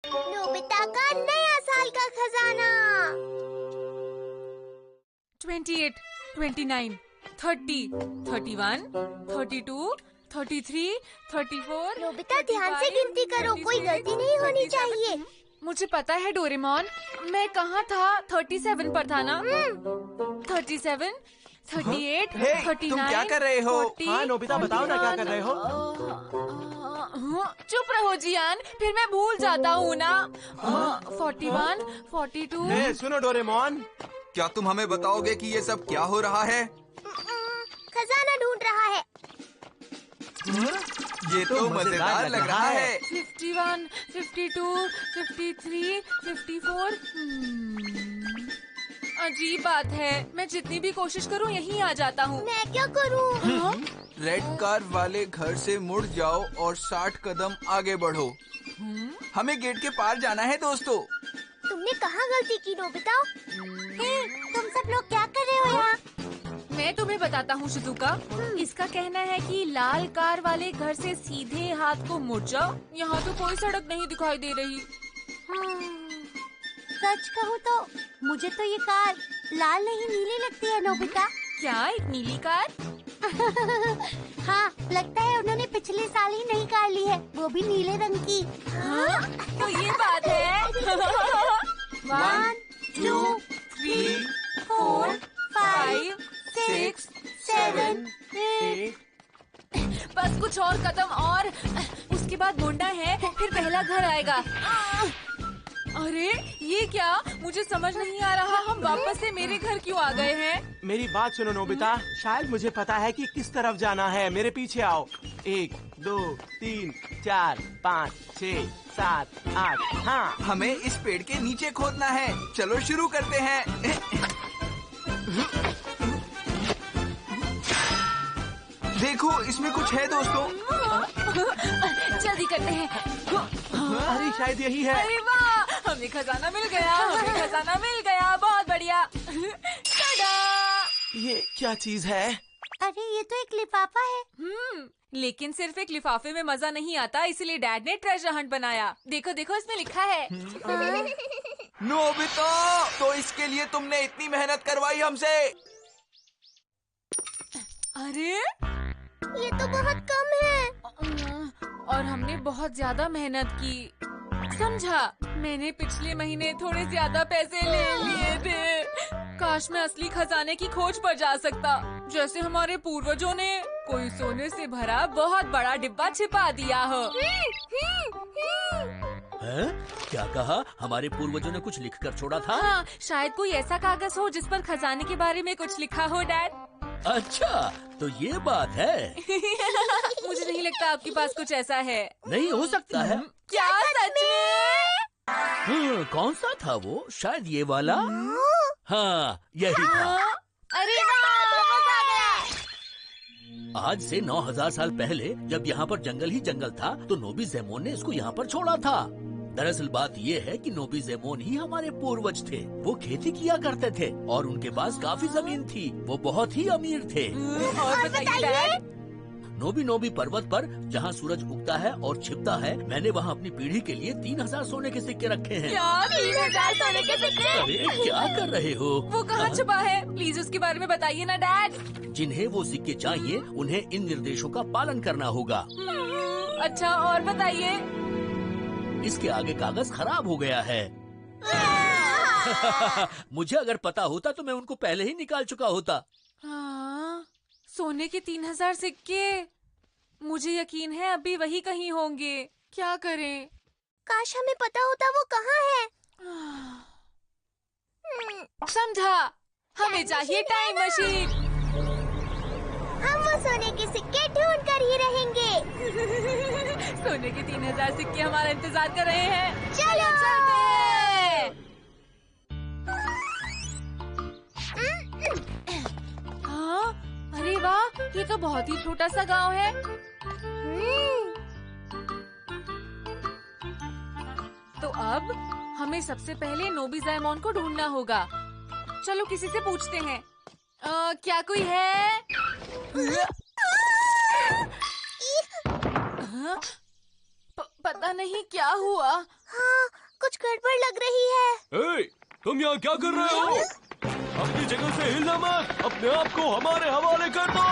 Nobita का नया साल का खजाना। 28, 29, 30, 31, 32, 33, 34। नोबिता ध्यान से गिनती करो, कोई गलती नहीं होनी चाहिए। मुझे पता है डोरेमोन, मैं कहाँ था? 37 पर था ना? 37, 38, 39, तुम क्या कर रहे हो? 40, हाँ नोबिता, बताओ ना क्या कर रहे हो? चुप रहो जियान, फिर मैं भूल जाता हूँ ना। 41, 42। सुनो डोरेमोन, क्या तुम हमें बताओगे कि ये सब क्या हो रहा है? खजाना ढूंढ रहा है। ये तो मजेदार लग रहा है। 51, 52, 53, 54। अजीब बात है, मैं जितनी भी कोशिश करूं यहीं आ जाता हूं। मैं क्या करूं? रेड कार वाले घर से मुड़ जाओ और 60 कदम आगे बढ़ो। हमें गेट के पार जाना है दोस्तों। तुमने कहाँ गलती की नोबिता? तुम सब लोग क्या कर रहे हो यहाँ? मैं तुम्हें बताता हूँ शिजुका। इसका कहना है कि लाल कार वाले घर से सीधे हाथ को मुड़ जाओ। यहाँ तो कोई सड़क नहीं दिखाई दे रही। सच कहूँ तो मुझे तो ये कार लाल नहीं नीली लगती है नोबिता। क्या एक नीली कार? हाँ, लगता है उन्होंने पिछले साल ही नई कार ली है, वो भी नीले रंग की। तो ये बात है। 1, 2, 3, 4, 5, 6, 7, 8। बस कुछ और कदम और उसके बाद मुंडा है, फिर पहला घर आएगा। अरे ये क्या? मुझे समझ नहीं आ रहा, हम वापस से मेरे घर क्यों आ गए हैं? मेरी बात सुनो नोबिता, शायद मुझे पता है कि किस तरफ जाना है। मेरे पीछे आओ। 1, 2, 3, 4, 5, 6, 7, 8। हाँ, हमें इस पेड़ के नीचे खोदना है। चलो शुरू करते हैं। देखो, इसमें कुछ है दोस्तों। जल्दी करते हैं। अरे शायद यही है। अरे वाह, हमें खजाना मिल गया, हमें खजाना मिल गया, बहुत बढ़िया। टाडा! ये क्या चीज है? अरे ये तो एक लिफाफा है। लेकिन सिर्फ एक लिफाफे में मजा नहीं आता, इसलिए डैड ने ट्रेजर हंट बनाया। देखो देखो, इसमें लिखा है। नोबिता, तो इसके लिए तुमने इतनी मेहनत करवाई हमसे। अरे ये तो बहुत कम है। और हमने बहुत ज्यादा मेहनत की, समझा? मैंने पिछले महीने थोड़े ज्यादा पैसे ले लिए थे। काश मैं असली खजाने की खोज पर जा सकता, जैसे हमारे पूर्वजों ने कोई सोने से भरा बहुत बड़ा डिब्बा छिपा दिया हो। हैं? क्या कहा? हमारे पूर्वजों ने कुछ लिख कर छोड़ा था? हाँ, शायद कोई ऐसा कागज हो जिस पर खजाने के बारे में कुछ लिखा हो डैड। अच्छा, तो ये बात है। मुझे नहीं लगता आपके पास कुछ ऐसा है। नहीं हो सकता है। क्या सच में? कौन सा था वो? शायद ये वाला। हाँ, यही था। अरे वाह, मजा आ गया। आज से 9000 साल पहले जब यहाँ पर जंगल ही जंगल था, तो नोबिज़ेमोन ने इसको यहाँ पर छोड़ा था। दरअसल बात ये है कि नोबिज़ेमोन ही हमारे पूर्वज थे। वो खेती किया करते थे और उनके पास काफी जमीन थी। वो बहुत ही अमीर थे। और बताइए डैड। नोबी नोबी पर्वत पर जहाँ सूरज उगता है और छिपता है, मैंने वहाँ अपनी पीढ़ी के लिए 3000 सोने के सिक्के रखे हैं। क्या 3000 सोने के सिक्के? अरे क्या कर रहे हो? वो कहाँ छुपा है? प्लीज उसके बारे में बताइए ना डैड। जिन्हें वो सिक्के चाहिए, उन्हें इन निर्देशों का पालन करना होगा। अच्छा, और बताइए। इसके आगे कागज खराब हो गया है। मुझे अगर पता होता तो मैं उनको पहले ही निकाल चुका होता। हाँ, सोने के 3000 सिक्के। मुझे यकीन है अभी वही कहीं होंगे। क्या करें? काश हमें पता होता वो कहाँ है। समझा, हमें चाहिए टाइम मशीन। हम वो सोने के सिक्के ढूंढ कर ही रहेंगे। सोने के 3000 सिक्के हमारा इंतजार कर रहे हैं। चलो चलते हैं। हाँ, अरे वाह, ये तो बहुत ही छोटा सा गांव है। तो अब हमें सबसे पहले नोबिज़ेमोन को ढूंढना होगा। चलो किसी से पूछते हैं। क्या कोई है? पता नहीं क्या हुआ। हाँ, तुम यहाँ क्या कर रहे हो? अपनी जगह से हिलना मत, अपने आप को हमारे हवाले कर दो।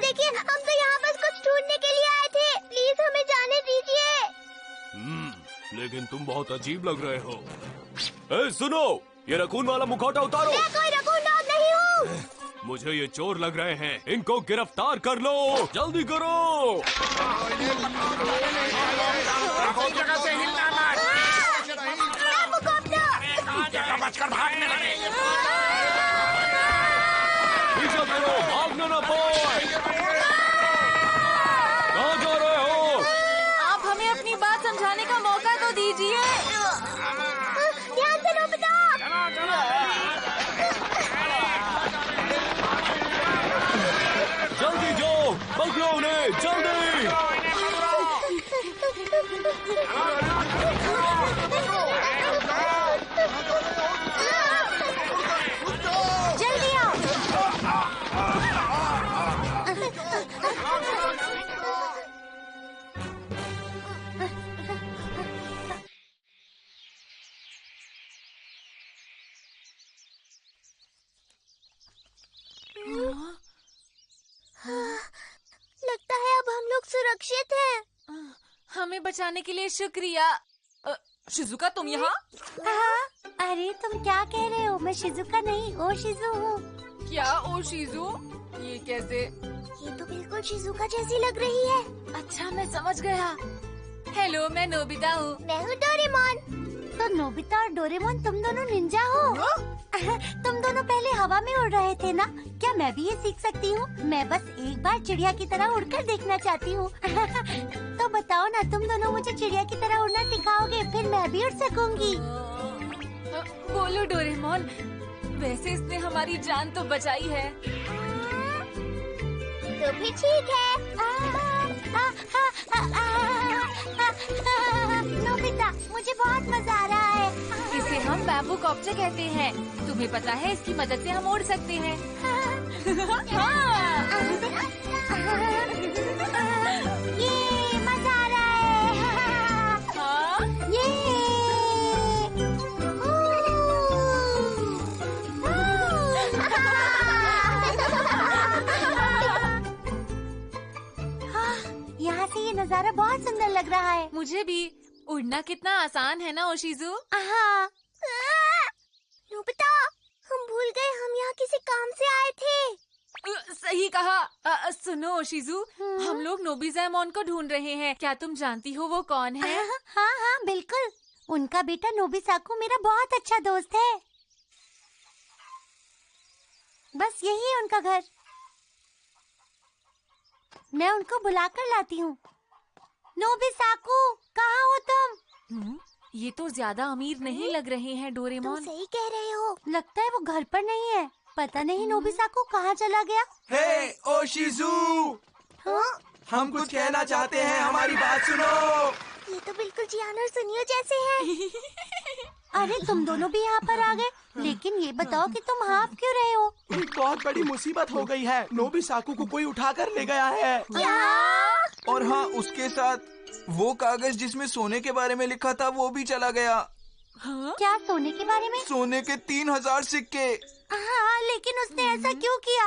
देखिए, हम तो यहाँ बस कुछ ढूंढने के लिए आए थे। प्लीज हमें जाने दीजिए। लेकिन तुम बहुत अजीब लग रहे हो। ए, सुनो, ये रकून वाला मुखौटा उतारो। मैं कोई रकून डॉग नहीं हूँ। मुझे ये चोर लग रहे हैं, इनको गिरफ्तार कर लो, जल्दी करो। जगह से हिलना मत। बचकर भागने लगे। पीछे करो, भागने न पाए। कहाँ जा रहे हो? आप हमें अपनी बात समझाने का मौका तो दीजिए। ध्यान से नोबिता। जल्दी जाओ, पकड़ो उन्हें, जल्दी। जल्दी आओ। लगता है अब हम लोग सुरक्षित हैं। हमें बचाने के लिए शुक्रिया। शिजुका, तुम यहाँ? हाँ, अरे तुम क्या कह रहे हो? मैं शिजुका नहीं, ओशिजु हूँ। क्या ओ शिजु? ये कैसे? ये तो बिल्कुल शिजुका जैसी लग रही है। अच्छा, मैं समझ गया। हेलो, मैं नोबिता हूँ। मैं हूँ डोरेमोन। तो नोबिता और डोरेमोन तुम दोनों निंजा हो? तुम दोनों पहले हवा में उड़ रहे थे ना? क्या मैं भी ये सीख सकती हूँ? मैं बस एक बार चिड़िया की तरह उड़कर देखना चाहती हूँ। तो बताओ ना, तुम दोनों मुझे चिड़िया की तरह उड़ना सिखाओगे, फिर मैं भी उड़ सकूंगी। बोलो डोरेमोन, वैसे इसने हमारी जान तो बचाई है। तो भी ठीक है। नोबिता, मुझे बहुत मजा आ रहा है। इसे हम बैम्बू कॉप्टर कहते हैं। तुम्हें पता है, इसकी मदद से हम उड़ सकते हैं। ये मजा आ रहा है। हाँ? ये यहाँ से ये नजारा बहुत सुंदर लग रहा है। मुझे भी। उड़ना कितना आसान है ना ओशिजु? हाँ। नोबिता, हम भूल गए हम यहाँ किसी काम से आए थे। सही कहा। सुनो ओशिजु, हम लोग नोबिज़ेमोन को ढूंढ रहे हैं। क्या तुम जानती हो वो कौन है? हाँ हाँ बिल्कुल। उनका बेटा नोबिसाकु मेरा बहुत अच्छा दोस्त है। बस यही है उनका घर। मैं उनको बुलाकर लाती हूँ। नोबिसाकु, कहाँ हो तुम? ये तो ज्यादा अमीर नहीं लग रहे हैं तुम डोरेमोन। सही कह रहे हो। लगता है वो घर पर नहीं है। पता नहीं नोबिसाकु कहाँ चला गया। हे ओशिजु, हाँ? हम कुछ कहना चाहते हैं, हमारी बात सुनो। ये तो बिल्कुल जियान और सुनियो जैसे हैं। अरे तुम दोनों भी यहाँ पर आ गए, लेकिन ये बताओ कि तुम हाफ क्यों रहे हो? बहुत बड़ी मुसीबत हो गई है। नोबिसाकु को कोई उठाकर ले गया है। और हाँ, उसके साथ वो कागज जिसमें सोने के बारे में लिखा था वो भी चला गया। हाँ? क्या सोने के बारे में? सोने के 3000 सिक्के। हाँ, लेकिन उसने ऐसा क्यों किया?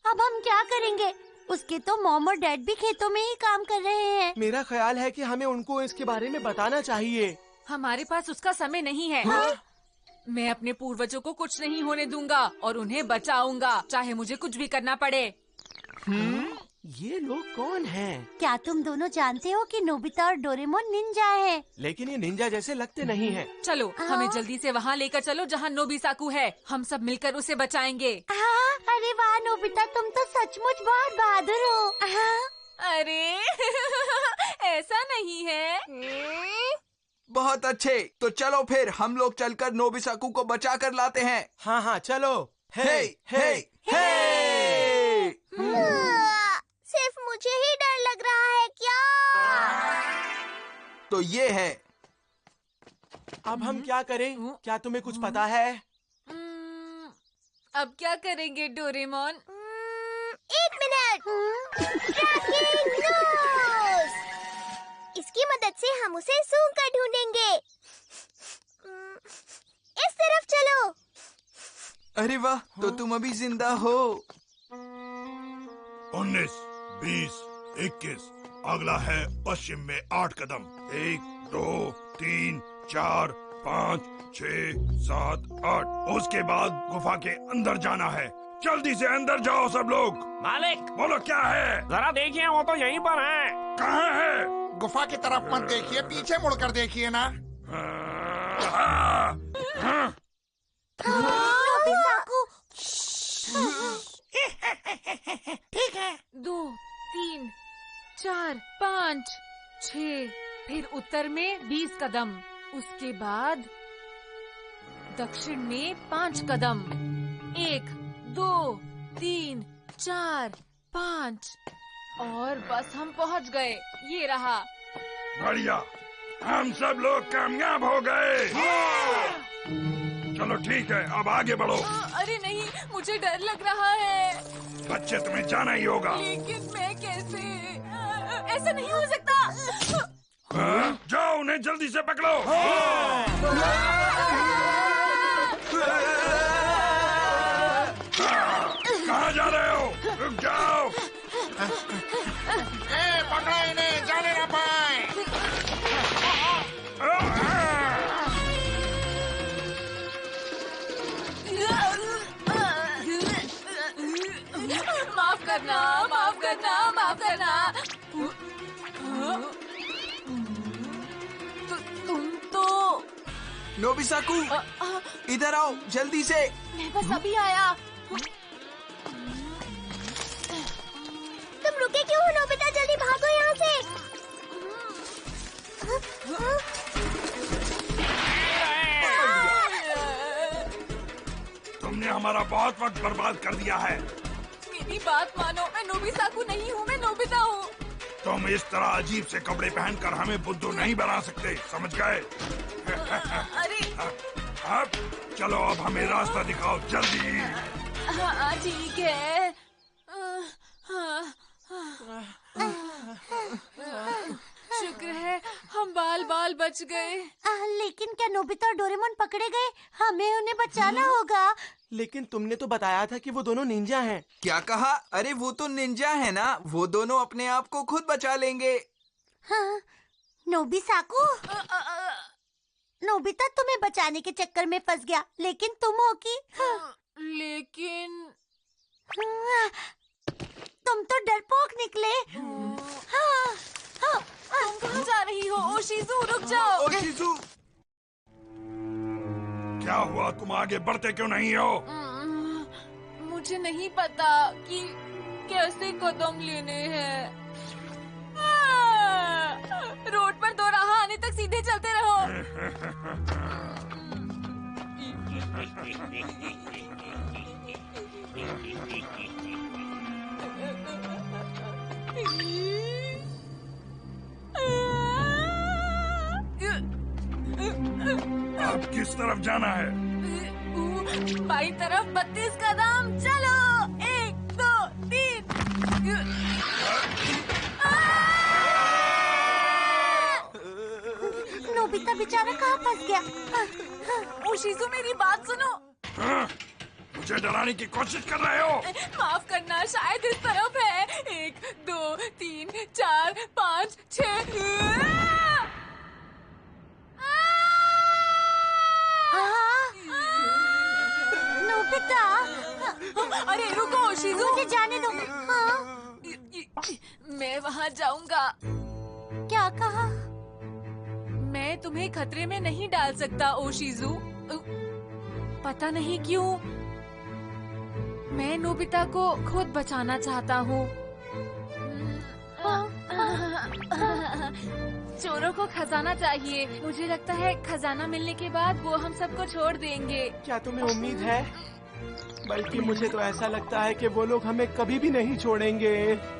अब हम क्या करेंगे? उसके तो मॉम और डैड भी खेतों में ही काम कर रहे हैं। मेरा ख्याल है कि हमें उनको इसके बारे में बताना चाहिए। हमारे पास उसका समय नहीं है। मैं अपने पूर्वजों को कुछ नहीं होने दूंगा और उन्हें बचाऊंगा, चाहे मुझे कुछ भी करना पड़े। ये लोग कौन हैं? क्या तुम दोनों जानते हो कि नोबिता और डोरेमोन निंजा है? लेकिन ये निंजा जैसे लगते नहीं हैं। चलो, हमें जल्दी से वहाँ लेकर चलो जहाँ नोबिसाकु है। हम सब मिलकर उसे बचाएंगे। हाँ, अरे वाह नोबिता, तुम तो सचमुच बहुत बहादुर हो। हाँ। अरे ऐसा नहीं है। बहुत अच्छे, तो चलो फिर हम लोग चलकर नोबिसाकु को बचा कर लाते हैं। हाँ हाँ चलो। हे हे हे। सिर्फ मुझे ही डर लग रहा है क्या? तो ये है। अब हम क्या करें? क्या तुम्हें कुछ पता है? अब क्या करेंगे डोरेमोन? एक मिनट। Trekking news. इसकी उसे सूंघकर ढूंढेंगे। इस तरफ चलो। अरे वाह, तो तुम अभी जिंदा हो। 19, 20, 21। अगला है पश्चिम में 8 कदम। 1, 2, 3, 4, 5, 6, 7, 8। उसके बाद गुफा के अंदर जाना है। जल्दी से अंदर जाओ सब लोग। मालिक, बोलो क्या है? जरा देखिए, वो तो यहीं पर है। कहाँ है? गुफा की तरफ मत देखिए, पीछे मुड़कर देखिए ना। ठीक है। 2, 3, 4, 5, 6। फिर उत्तर में 20 कदम। उसके बाद दक्षिण में 5 कदम। 1, 2, 3, 4, 5 और बस हम पहुंच गए। ये रहा। बढ़िया, हम सब लोग कामयाब हो गए। चलो ठीक है, अब आगे बढ़ो। अरे नहीं, मुझे डर लग रहा है। बच्चे, तुम्हें जाना ही होगा। लेकिन मैं कैसे? ऐसा नहीं हो सकता। जाओ, उन्हें जल्दी से पकड़ो। कहाँ जा रहे हो? रुक जाओ। पकड़ो इन्हें, जाने ना पाए। माफ करना, माफ करना, माफ करना। तुम तो नोबिसाकू, इधर आओ जल्दी से। मैं बस अभी आया। तुम रुके क्यों हो नोबिता? जल्दी भागो यहाँ से। तुमने हमारा बहुत वक्त बर्बाद कर दिया है। मेरी बात मानो, मैं नोबिसाकू नहीं हूँ, मैं नोबिता हूँ। तुम इस तरह अजीब से कपड़े पहनकर हमें बुद्धू नहीं बना सकते, समझ गए? अरे अब चलो, अब हमें रास्ता दिखाओ जल्दी। हाँ ठीक है। शुक्र है हम बाल बाल बच गए। लेकिन क्या नोबिता और डोरेमोन पकड़े गए? हमें उन्हें बचाना होगा। लेकिन तुमने तो बताया था कि वो दोनों निंजा हैं। क्या कहा? अरे वो तो निंजा है ना, वो दोनों अपने आप को खुद बचा लेंगे। हाँ, नोबिसाकू, नोबिता तुम्हें बचाने के चक्कर में फंस गया, लेकिन तुम हो कि लेकिन तुम तो डरपोक निकले। तुम कहाँ जा रही हो? ओशिज़ु, रुक जाओ। ओशिज़ु, क्या हुआ? तुम आगे बढ़ते क्यों नहीं हो? मुझे नहीं पता कि कैसे कदम लेने हैं। रोड पर दो राह आने तक सीधे चलते रहो। अब किस तरफ जाना है? बाई तरफ 32 कदम। चलो, 1, 2, 3। नोबिता बेचारा कहाँ फंस गया? ओशिज़ु, मेरी बात सुनो। मुझे डराने की कोशिश कर रहे हो? माफ करना, शायद इस तरफ है। 1, 2, 3, 4, 5, 6। नोबिता, अरे रुको ओशिज़ु, मुझे जाने दो। हाँ? मैं वहाँ जाऊंगा। क्या कहा? मैं तुम्हें खतरे में नहीं डाल सकता ओशिज़ु। पता नहीं क्यों, मैं नोबिता को खुद बचाना चाहता हूँ। चोरों को खजाना चाहिए। मुझे लगता है खजाना मिलने के बाद वो हम सबको छोड़ देंगे। क्या तुम्हें उम्मीद है? बल्कि मुझे तो ऐसा लगता है कि वो लोग हमें कभी भी नहीं छोड़ेंगे।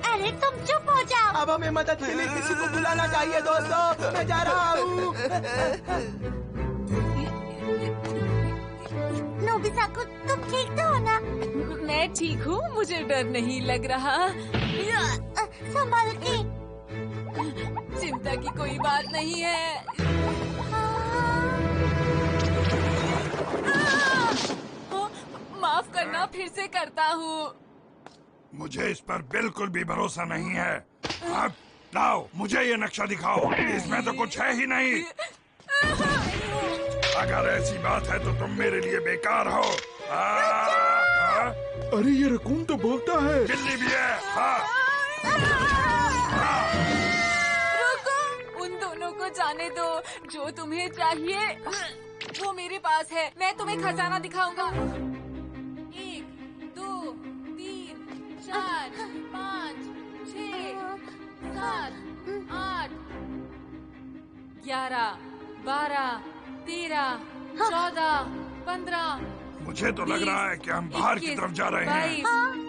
अरे तुम चुप हो जाओ। अब हमें मदद के लिए किसी को बुलाना चाहिए दोस्तों। मैं जा रहा हूँ। नोबिसाकू, तुम ठीक तो हो ना? मैं ठीक हूँ, मुझे डर नहीं लग रहा। संभाल के। चिंता की कोई बात नहीं है। माफ करना, फिर से करता हूँ। मुझे इस पर बिल्कुल भी भरोसा नहीं है। अब लाओ, मुझे ये नक्शा दिखाओ। इसमें तो कुछ है ही नहीं। अगर ऐसी बात है तो तुम मेरे लिए बेकार हो। अरे ये रकून तो बोलता है। बिल्ली भी है। हाँ। रुको, उन दोनों को जाने दो। जो तुम्हें चाहिए वो मेरे पास है। मैं तुम्हें खजाना दिखाऊंगा। 1, 2, 3, 4, 5, 6, 7, 8, 11, 12, 13, 14, 15। मुझे तो लग रहा है कि हम बाहर की तरफ जा रहे हैं। 22,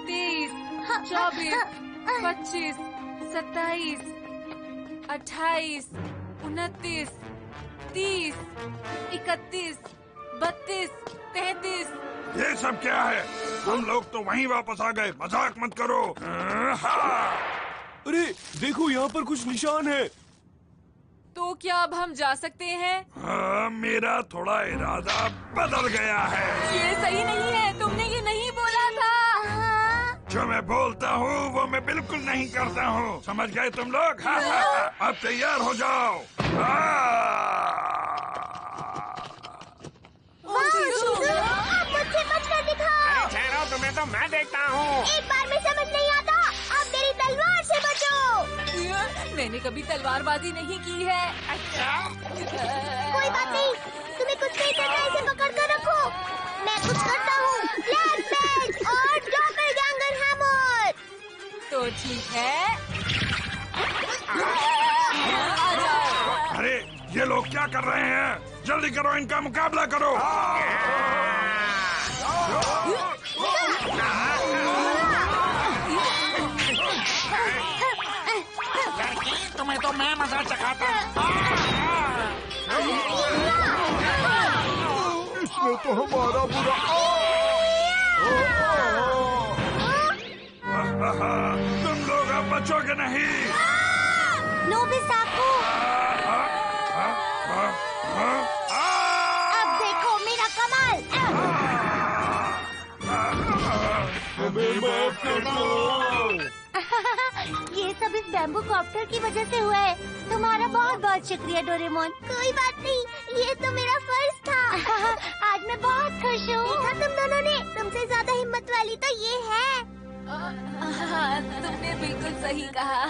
23, 24, 25, 27, 28, 29, 30, 31, 32, 33। ये सब क्या है? तुम लोग तो वहीं वापस आ गए। मजाक मत करो। अरे देखो, यहाँ पर कुछ निशान है। तो क्या अब हम जा सकते हैं? मेरा थोड़ा इरादा बदल गया है। ये सही नहीं है। तुमने ये नहीं बोला था। जो मैं बोलता हूँ वो मैं बिल्कुल नहीं करता हूँ। समझ गए तुम लोग? अब तैयार हो जाओ। आप मुझसे बचकर दिखाओ। ठहरो, तुम्हें तो मैं देखता हूँ। एक बार में समझ नहीं आता। आप मेरी तलवार से बचो। मैंने कभी तलवारबाजी नहीं की है। कोई बात नहीं, तुम्हें कुछ नहीं करना है। इसे पकड़ कर रखो। मैं कुछ करता हूँ। ब्लैक बेल्ट और डॉपलगैंगर हैमर। तो ठीक है। आ जाओ। अरे ये लोग क्या कर रहे हैं? जल्दी करो, इनका मुकाबला करो। तुम्हें तो मैं मजा चखाता। इसमें तो हमारा बुरा। तुम लोग अब बचोगे नहीं। नोबिसाकू, अब देखो मेरा कमाल। ये सब इस बैम्बू कॉप्टर की वजह से हुआ है। तुम्हारा बहुत बहुत शुक्रिया डोरेमोन। कोई बात नहीं, ये तो मेरा फर्ज था। आज मैं बहुत खुश हूँ। देखा तुम दोनों ने? तुमसे ज्यादा हिम्मत वाली तो ये है। हाँ, तुमने बिल्कुल सही कहा।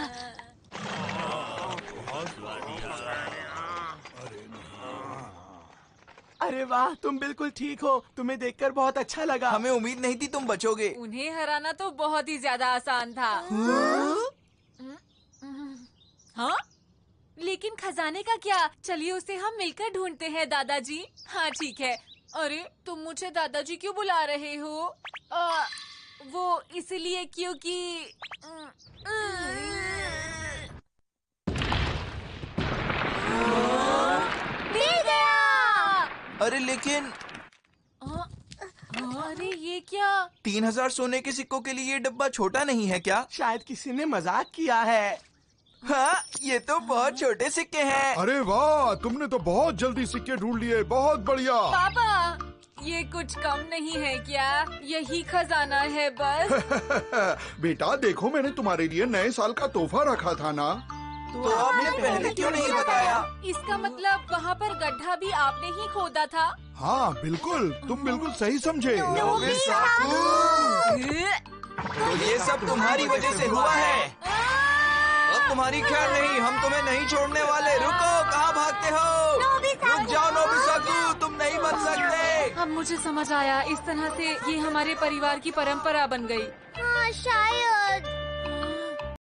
अरे वाह, तुम बिल्कुल ठीक हो। तुम्हें देखकर बहुत अच्छा लगा। हमें उम्मीद नहीं थी तुम बचोगे। उन्हें हराना तो बहुत ही ज्यादा आसान था। हाँ? लेकिन खजाने का क्या? चलिए उसे हम मिलकर ढूंढते हैं दादाजी। हाँ ठीक है। अरे तुम मुझे दादाजी क्यों बुला रहे हो? वो इसलिए क्योंकि मिल गया। अरे लेकिन अरे ये क्या? 3000 सोने के सिक्कों के लिए ये डब्बा छोटा नहीं है क्या? शायद किसी ने मजाक किया है। हाँ, ये तो बहुत छोटे सिक्के हैं। अरे वाह, तुमने तो बहुत जल्दी सिक्के ढूंढ लिए। बहुत बढ़िया। पापा, ये कुछ कम नहीं है क्या? यही खजाना है बस। बेटा देखो, मैंने तुम्हारे लिए नए साल का तोहफा रखा था ना। तो आपने पहले क्यों नहीं बताया? इसका मतलब वहाँ पर गड्ढा भी आपने ही खोदा था? हाँ बिल्कुल, तुम बिल्कुल सही समझे। तो ये सब तुम्हारी वजह से हुआ है। अब तुम्हारी खैर नहीं, हम तुम्हें नहीं छोड़ने वाले। रुको, कहाँ भागते हो? रुक जाओ नोबिसाकू, तुम नहीं बच सकते। अब मुझे समझ आया, इस तरह से ये हमारे परिवार की परंपरा बन गई। हाँ शायद।